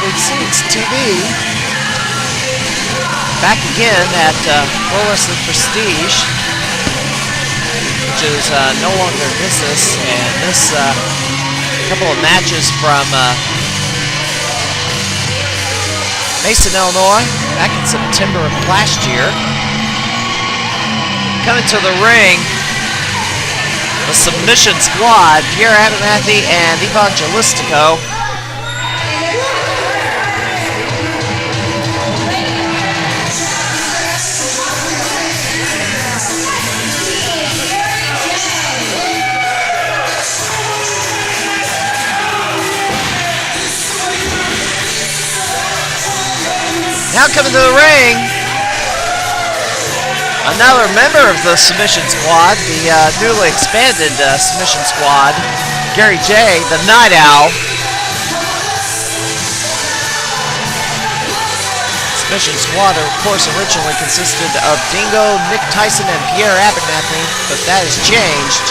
NBS TV. Back again at Pro Wrestling Prestige, which is no longer in business, and this couple of matches from Mason, Illinois, back in September of last year. Coming to the ring, the Submission Squad, Pierre Abernathy and Evangelistico. Now coming to the ring, another member of the Submission Squad, the newly expanded Submission Squad, Gary Jay, the Night Owl. Submission Squad, of course, originally consisted of Dingo, Nick Tyson, and Pierre Abernathy, but that has changed.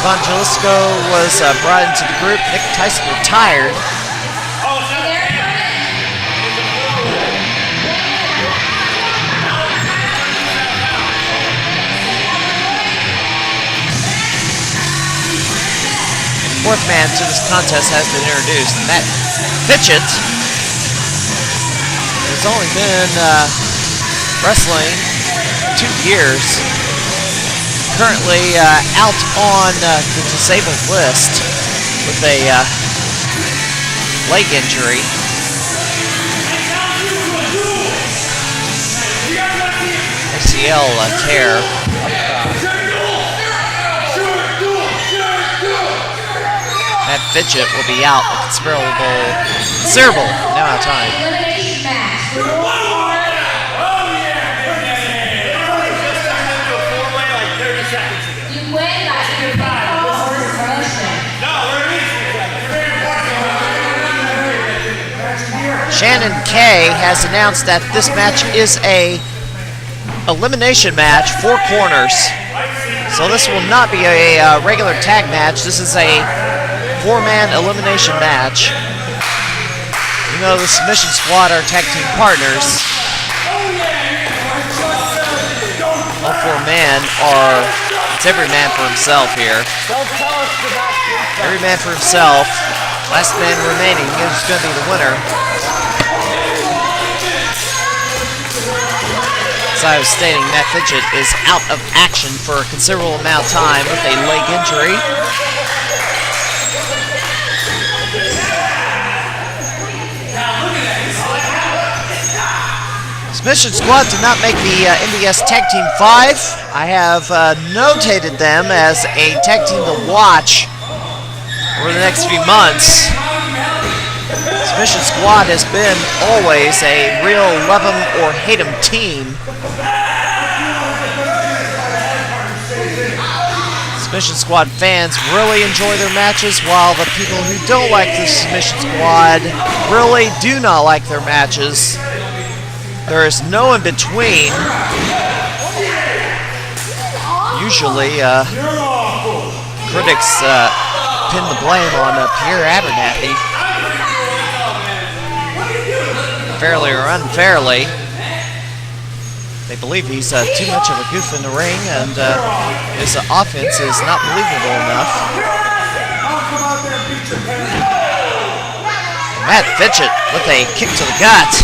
Evangelistico was brought into the group. Nick Tyson retired. Fourth man to this contest has been introduced, Mat Fitchett. Has only been wrestling 2 years. Currently out on the disabled list with a leg injury. ACL tear. Mat Fitchett will be out a considerable amount of time. Shannon Kay has announced that this match is a elimination match, 4 corners. So this will not be a regular tag match. This is a 4-man elimination match. You know, the Submission Squad are tag team partners. All 4 men are, it's every man for himself here. Every man for himself. Last man remaining is going to be the winner. As I was stating, Mat Fitchett is out of action for a considerable amount of time with a leg injury. Submission Squad did not make the NBS Tag Team 5. I have notated them as a tag team to watch over the next few months. Submission Squad has been always a real love 'em or hate 'em team. Submission Squad fans really enjoy their matches, while the people who don't like the Submission Squad really do not like their matches. There is no in between. Usually, critics pin the blame on Pierre Abernathy, fairly or unfairly. They believe he's too much of a goof in the ring, and his offense is not believable enough. Mat Fitchett with a kick to the gut.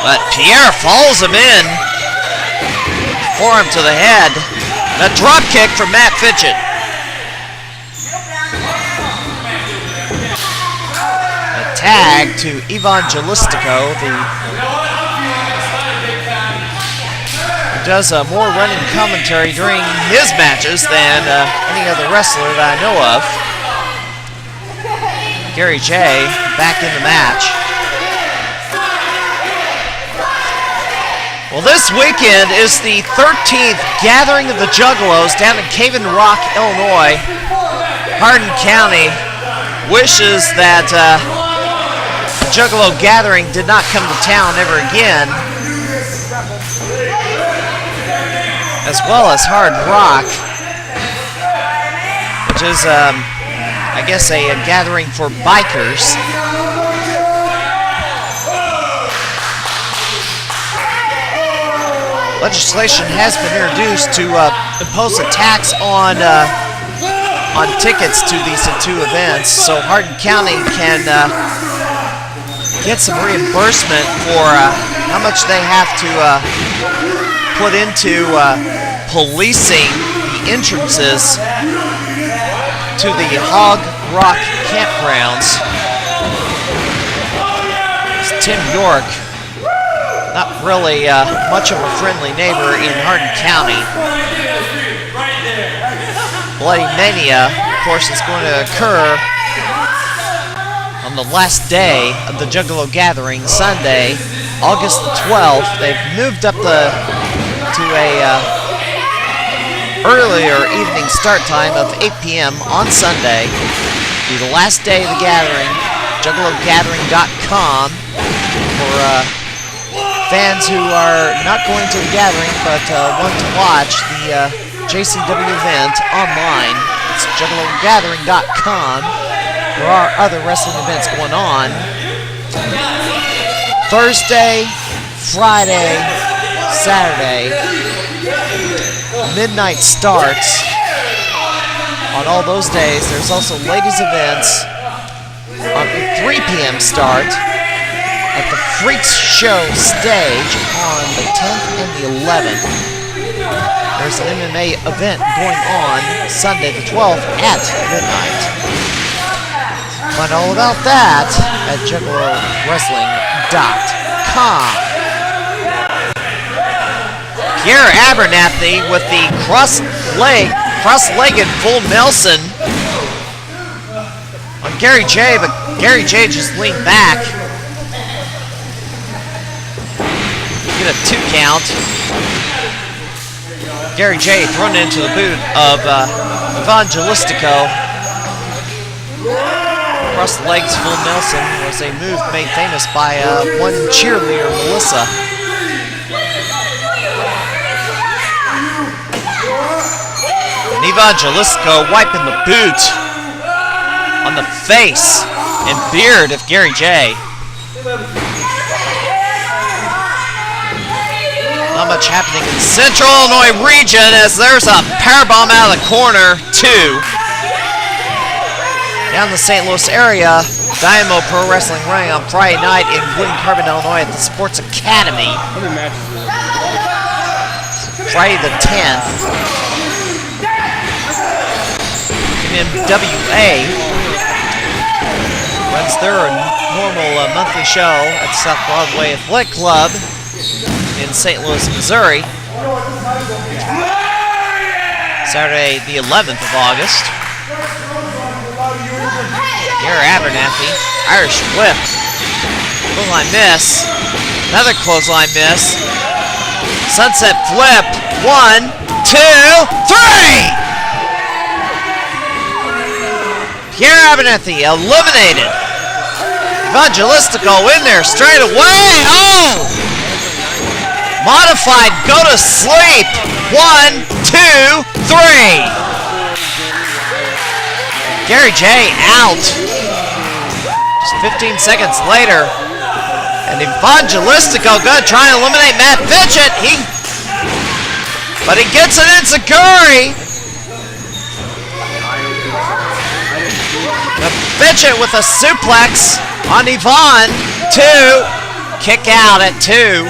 But Pierre follows him in. Forearm to the head. And a drop kick from Mat Fitchett. A tag to Evangelistico, who does more running commentary during his matches than any other wrestler that I know of. Gary Jay back in the match. Well, this weekend is the 13th Gathering of the Juggalos down in Cave in Rock, Illinois. Hardin County wishes that the Juggalo Gathering did not come to town ever again, as well as Hard Rock, which is, I guess, a gathering for bikers. legislation has been introduced to impose a tax on tickets to these two events, so Hardin County can get some reimbursement for how much they have to put into policing the entrances to the Hog Rock campgrounds. It's Tim York, not really much of a friendly neighbor in Hardin County. Bloody Mania, of course, is going to occur on the last day of the Juggalo Gathering, Sunday, August the 12th. They've moved up to a earlier evening start time of 8 p.m. on Sunday. Be the last day of the gathering. JuggaloGathering.com for fans who are not going to the gathering but want to watch the JCW event online. It's JuggaloGathering.com. There are other wrestling events going on. Thursday, Friday, Saturday, midnight starts on all those days. There's also ladies events on the 3 p.m. start at the Freaks Show stage on the 10th and the 11th. There's an MMA event going on Sunday the 12th at midnight. Find all about that at JuggaloWrestling.com. Pierre Abernathy with the cross-legged full Nelson on Gary Jay, but Gary Jay just leaned back. Get a 2 count. Gary Jay thrown into the boot of Evangelistico. Cross the legs full Nelson was a move made famous by one cheerleader, Melissa. And Evangelistico wiping the boot on the face and beard of Gary Jay. Not much happening in the Central Illinois region as there's a powerbomb out of the corner, 2. Down the St. Louis area, Dynamo Pro Wrestling running on Friday night in Glen Carbon, Illinois at the Sports Academy. Friday the 10th. NWA runs their normal monthly show at South Broadway Athletic Club in St. Louis, Missouri. Saturday the 11th of August. Gary Abernathy, Irish whip. Clothesline miss. Another clothesline miss. Sunset flip. 1, 2, 3! Pierre Abernathy eliminated. Evangelistico in there straight away. Oh! Modified, go to sleep. 1, 2, 3. Gary Jay out. Just 15 seconds later. And Evangelistico gonna try and eliminate Mat Fitchett. But he gets an enziguri. Fitchett with a suplex on Yvonne. 2. Kick out at 2.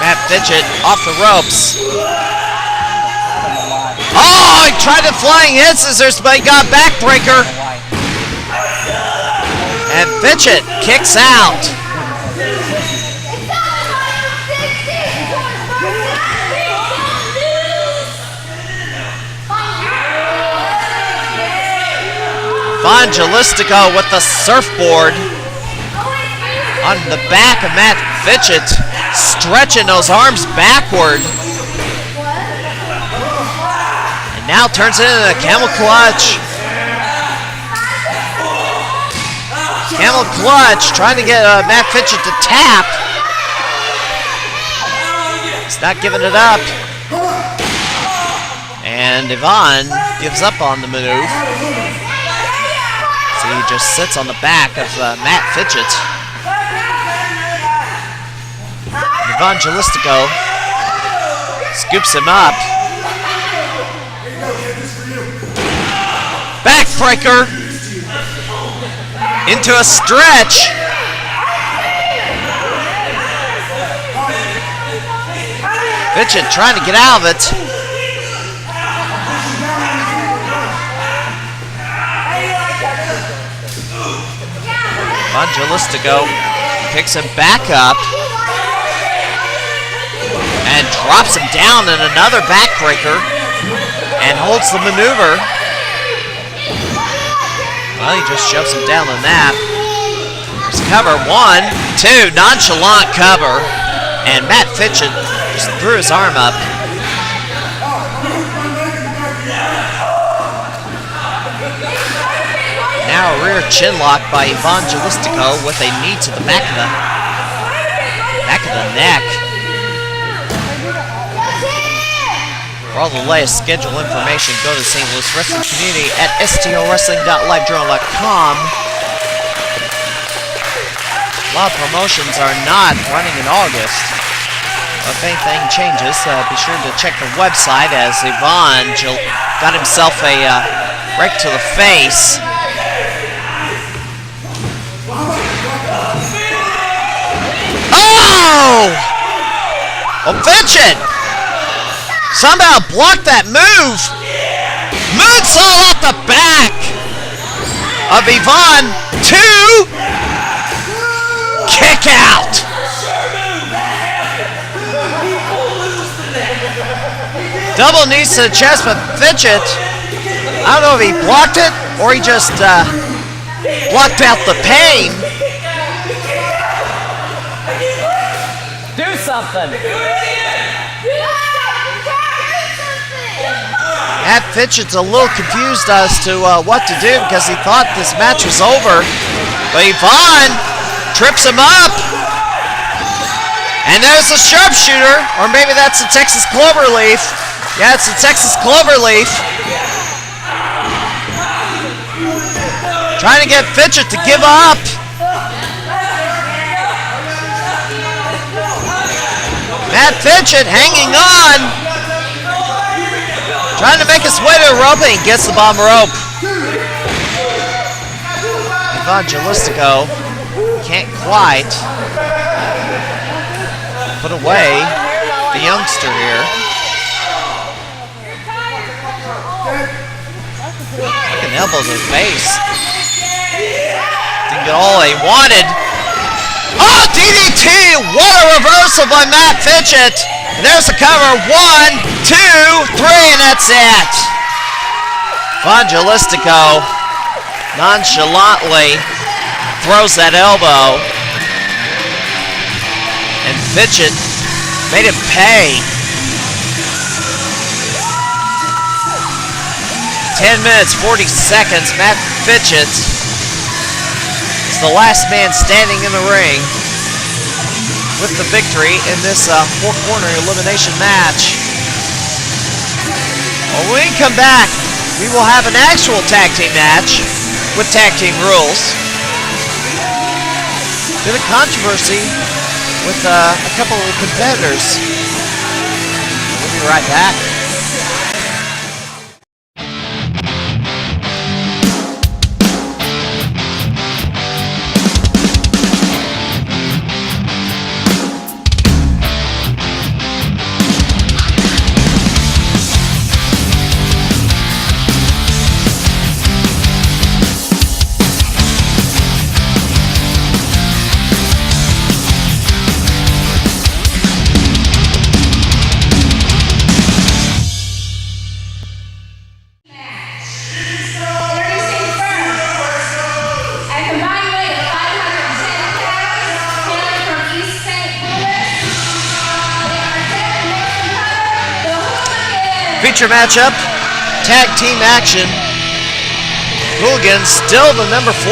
Mat Fitchett off the ropes. Oh, he tried to flying head scissors, but he got backbreaker. And Fitchett kicks out. Evangelistico with the surfboard on the back of Mat Fitchett, stretching those arms backward. And now turns it into a camel clutch. Camel clutch, trying to get Mat Fitchett to tap. He's not giving it up. And Yvonne gives up on the move. So he just sits on the back of Mat Fitchett. Evangelistico scoops him up. Backbreaker into a stretch. Fitchett trying to get out of it. Evangelistico picks him back up and drops him down in another backbreaker and holds the maneuver. Well, he just shoves him down on that. There's cover, 1, 2, nonchalant cover, and Mat Fitchett just threw his arm up. Now a rear chin lock by Evangelistico with a knee to the back of the neck. For all the latest schedule information, go to the St. Louis Wrestling Community at stlwrestling.livejournal.com. A lot of promotions are not running in August. If anything changes, be sure to check the website, as Yvonne got himself a right to the face. Oh! Well, Fitchett somehow blocked that move. Moonsault off the back of Yvonne. 2. Kick out. Double knees to the chest, but Fitchett, I don't know if he blocked it or he just blocked out the pain. Do something. Mat Fitchett's a little confused as to what to do because he thought this match was over. But Yvonne trips him up. And there's the sharpshooter, or maybe that's the Texas Cloverleaf. Yeah, it's the Texas Cloverleaf. Trying to get Fitchett to give up. Mat Fitchett hanging on. Trying to make his way to the rope, and he gets the bottom rope. Evangelistico can't quite put away the youngster here. Fucking elbow to the face. Didn't get all he wanted. Oh, DDT! What a reversal by Mat Fitchett. And there's the cover. 1, 2, 3, and that's it. Evangelistico nonchalantly throws that elbow. And Fitchett made him pay. 10 minutes, 40 seconds. Mat Fitchett is the last man standing in the ring with the victory in this four-corner elimination match. When we come back, we will have an actual tag team match with tag team rules. Bit of controversy with a couple of competitors. We'll be right back. Feature matchup, tag team action. Hooligans still the number 4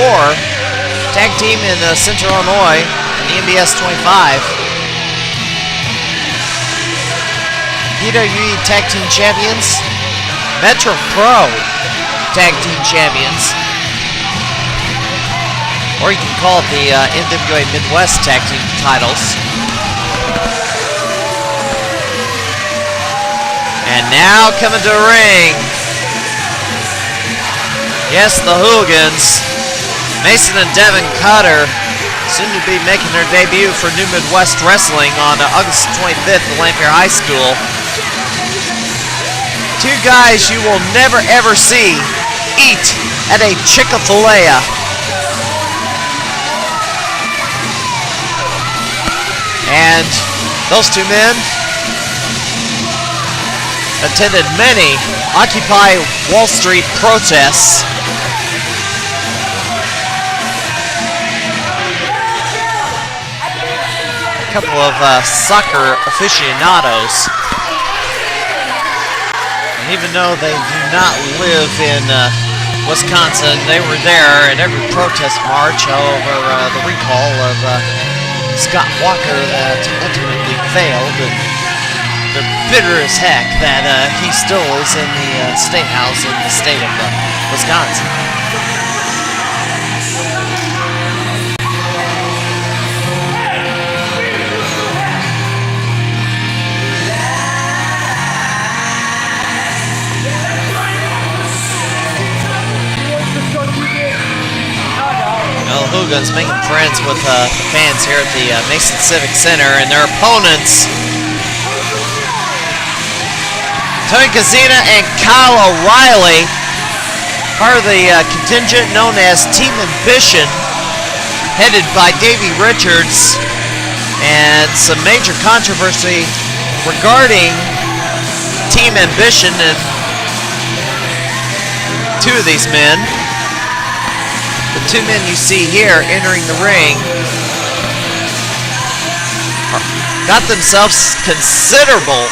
tag team in Central Illinois, the NBS 25. PWE tag team champions, Metro Pro tag team champions, or you can call it the NWA Midwest tag team titles. And now coming to the ring. Yes, the Hooligans. Mason and Devin Cutter, soon to be making their debut for New Midwest Wrestling on August 25th at Lanphier High School. Two guys you will never ever see eat at a Chick-fil-A. And those two men attended many Occupy Wall Street protests. A couple of soccer aficionados. And even though they do not live in Wisconsin, they were there at every protest march over the recall of Scott Walker that ultimately failed. And they're bitter as heck that he still is in the State House in the state of Wisconsin. Well, the Hooligans making friends with the fans here at the Mason Civic Center, and their opponents, Tony Kozina and Kyle O'Reilly, part of the contingent known as Team Ambition, headed by Davey Richards, and some major controversy regarding Team Ambition and two of these men. The two men you see here entering the ring got themselves considerable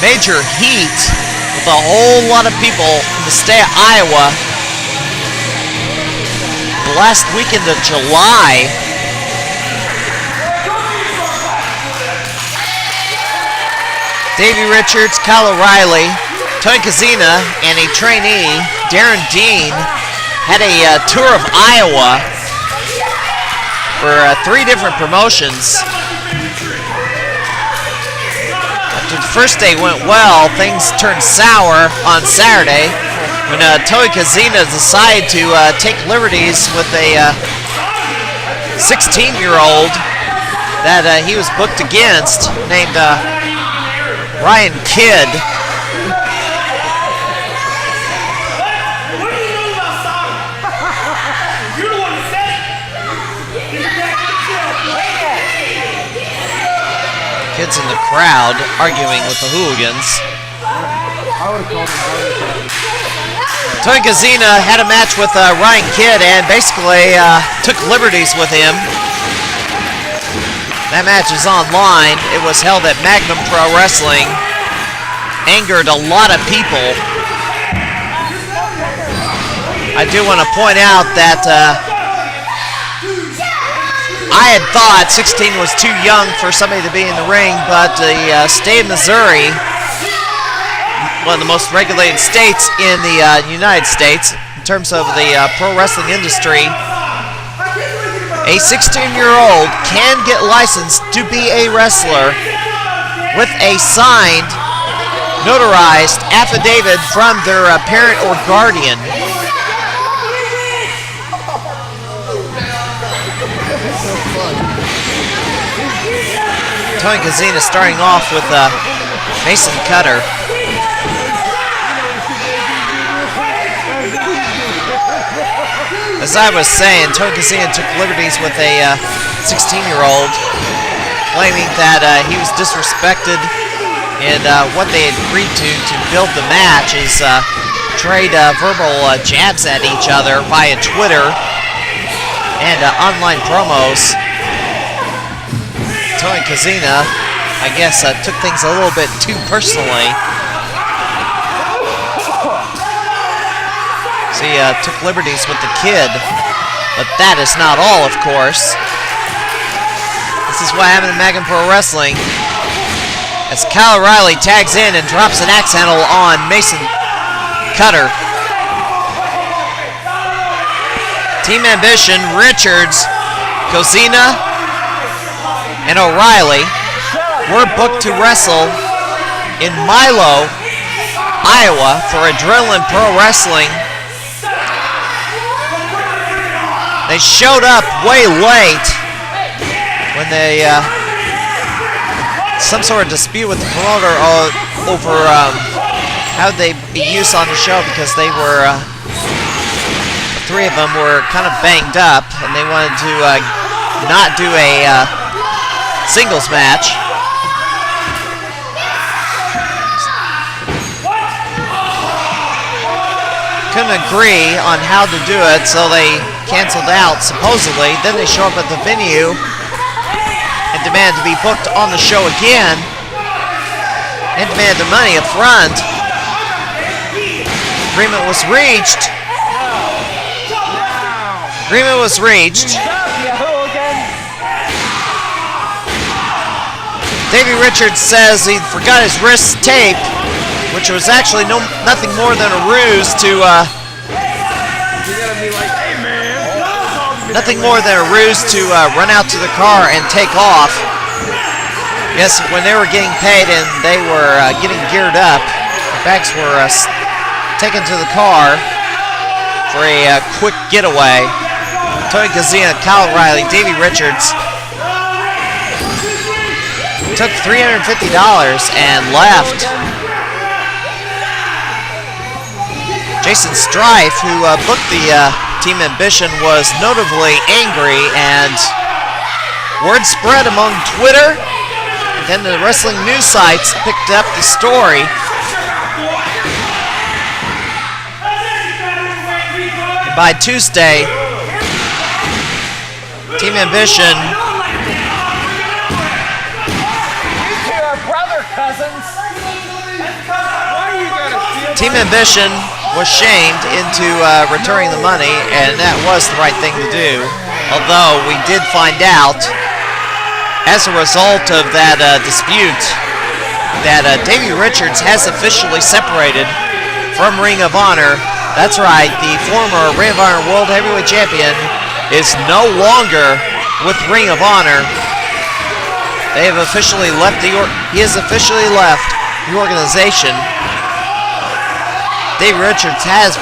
major heat with a whole lot of people in the state of Iowa the last weekend of July. Davey Richards, Kyle O'Reilly, Tony Kozina, and a trainee, Darren Dean, had a tour of Iowa for 3 different promotions. After the first day went well, things turned sour on Saturday when Tony Kozina decided to take liberties with a 16-year-old that he was booked against, named Ryan Kidd. Kids in the crowd arguing with the Hooligans. Tony Kozina had a match with Ryan Kidd and basically took liberties with him. That match is online. It was held at Magnum Pro Wrestling. Angered a lot of people. I do want to point out that I had thought 16 was too young for somebody to be in the ring, but the state of Missouri, one of the most regulated states in the United States in terms of the pro wrestling industry, a 16-year-old can get licensed to be a wrestler with a signed, notarized affidavit from their parent or guardian. Tony Kozina starting off with Mason Cutter. As I was saying, Tony Kozina took liberties with a 16-year-old, claiming that he was disrespected, and what they agreed to build the match is trade verbal jabs at each other via Twitter and online promos. Tony Kozina, I guess, took things a little bit too personally. So he took liberties with the kid, but that is not all, of course. This is what happened in Magnum Pro Wrestling, as Kyle O'Reilly tags in and drops an axe handle on Mason Cutter. Team Ambition, Richards, Kozina, and O'Reilly were booked to wrestle in Milo, Iowa for Adrenaline Pro Wrestling. They showed up way late when they some sort of dispute with the promoter over how they'd be used on the show, because they were three of them were kind of banged up and they wanted to not do a singles match. Couldn't agree on how to do it, so they canceled out, supposedly. Then they show up at the venue and demand to be booked on the show again and demand the money up front. Agreement was reached. Agreement was reached. Davey Richards says he forgot his wrist tape, which was actually nothing more than a ruse to run out to the car and take off. Yes, when they were getting paid and they were getting geared up, the backs were taken to the car for a quick getaway. Tony Kozina, Kyle O'Reilly, Davey Richards took $350 and left. Jason Strife, who booked the Team Ambition, was notably angry, and word spread among Twitter. And then the wrestling news sites picked up the story. And by Tuesday, Team Ambition was shamed into returning the money, and that was the right thing to do. Although we did find out, as a result of that dispute, that Davey Richards has officially separated from Ring of Honor. That's right, the former Ring of Honor World Heavyweight Champion is no longer with Ring of Honor. They have officially left he has officially left the organization. Davey Richards has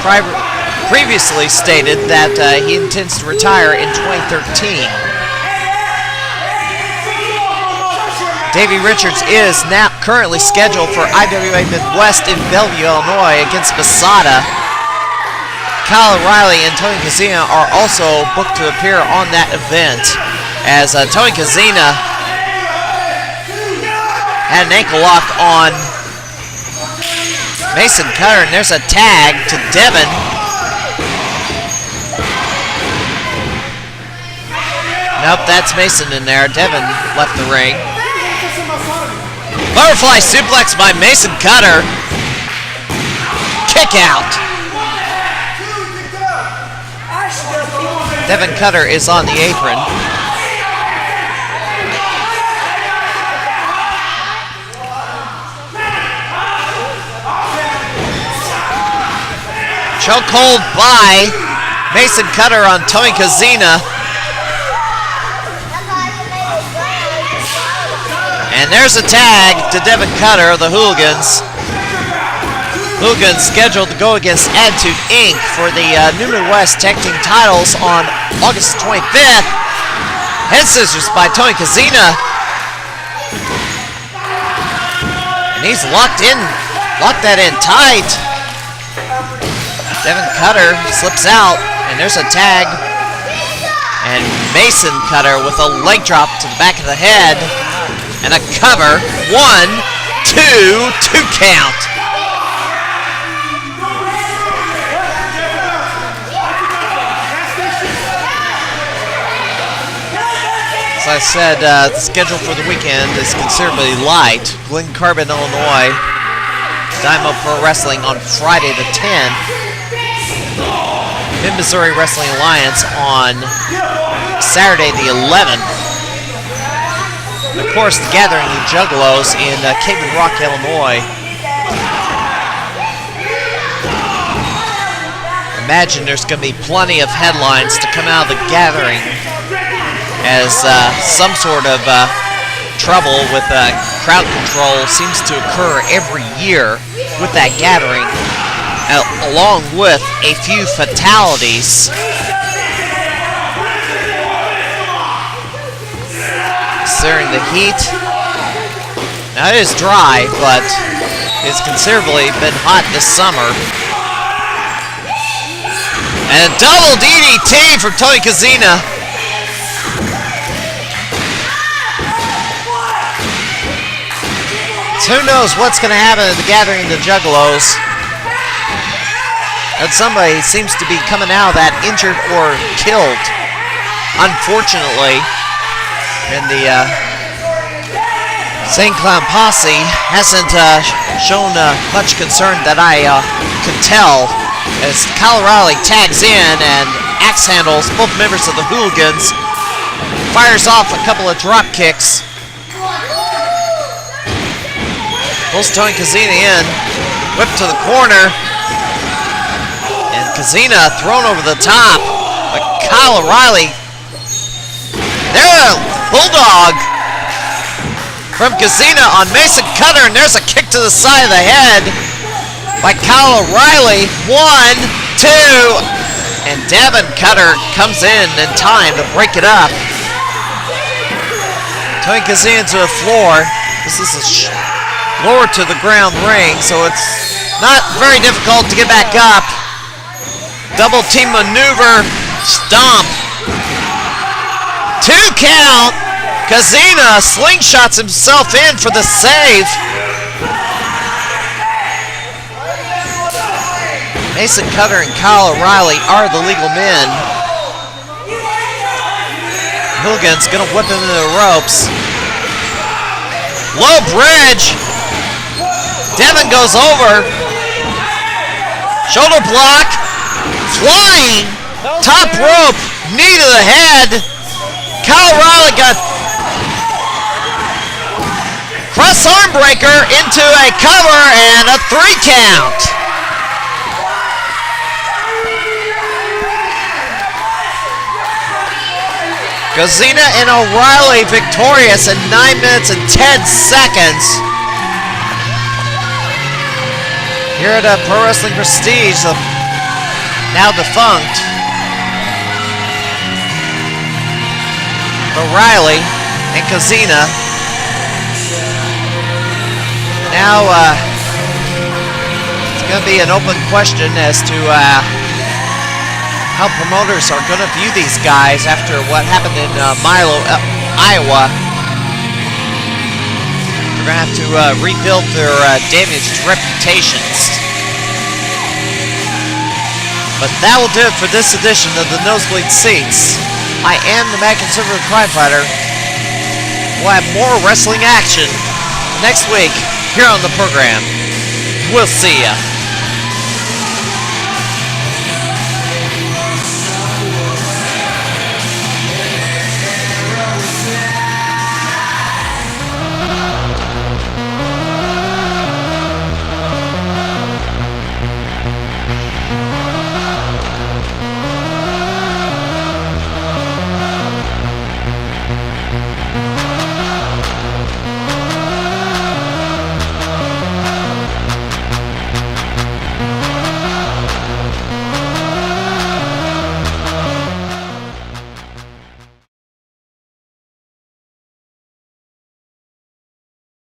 previously stated that he intends to retire in 2013. Davey Richards is now currently scheduled for IWA Midwest in Bellevue, Illinois against Masada. Kyle O'Reilly and Tony Kozina are also booked to appear on that event, as Tony Kozina had an ankle lock on Mason Cutter, and there's a tag to Devin. Nope, that's Mason in there. Devin left the ring. Butterfly suplex by Mason Cutter. Kick out. Devin Cutter is on the apron. Chokehold by Mason Cutter on Tony Kozina. And there's a tag to Devin Cutter of the Hooligans. Hooligans scheduled to go against Attitude Inc. for the New Midwest Tag Team titles on August 25th. Head scissors by Tony Kozina. And he's locked that in tight. Devin Cutter slips out, and there's a tag. And Mason Cutter with a leg drop to the back of the head. And a cover. 1, 2, 2 count. As I said, the schedule for the weekend is considerably light. Glen Carbon, Illinois. Dynamo Pro Wrestling on Friday the 10th. Mid-Missouri Wrestling Alliance on Saturday the 11th. And of course, the Gathering of Juggalos in Cayman Rock, Illinois. Imagine there's going to be plenty of headlines to come out of the Gathering as some sort of trouble with crowd control seems to occur every year with that gathering, along with a few fatalities. Considering the heat. Now it is dry, but it's considerably been hot this summer. And a double DDT from Tony Kozina. So who knows what's going to happen at the gathering of the Juggalos. And somebody seems to be coming out of that injured or killed. Unfortunately, and the St. Clown Posse hasn't shown much concern that I could tell, as Kyle O'Reilly tags in and axe handles both members of the Hooligans, fires off a couple of drop kicks, pulls Tony Kozina in, whip to the corner, and Kozina thrown over the top, but Kyle O'Reilly, there, Bulldog from Kozina on Mason Cutter, and there's a kick to the side of the head by Kyle O'Reilly. 1, 2, and Devin Cutter comes in time to break it up. Tony Kozina to the floor. This is a lower to the ground ring, so it's not very difficult to get back up. Double team maneuver, stomp. 2 count. Kozina slingshots himself in for the save. Mason Cutter and Kyle O'Reilly are the legal men. Hooligans gonna whip him into the ropes. Low bridge. Devin goes over. Shoulder block. Flying. Top rope. Knee to the head. Kyle O'Reilly got cross arm breaker into a cover and a 3 count. Kozina and O'Reilly victorious in 9 minutes and 10 seconds. Here at Pro Wrestling Prestige, now defunct, O'Reilly and Kozina. Now it's going to be an open question as to how promoters are going to view these guys after what happened in Milo, Iowa. They're going to have to rebuild their damaged reputations. But that will do it for this edition of the Nosebleed Seats. I am the Mad Conservative Crime Fighter. We'll have more wrestling action next week here on the program. We'll see ya.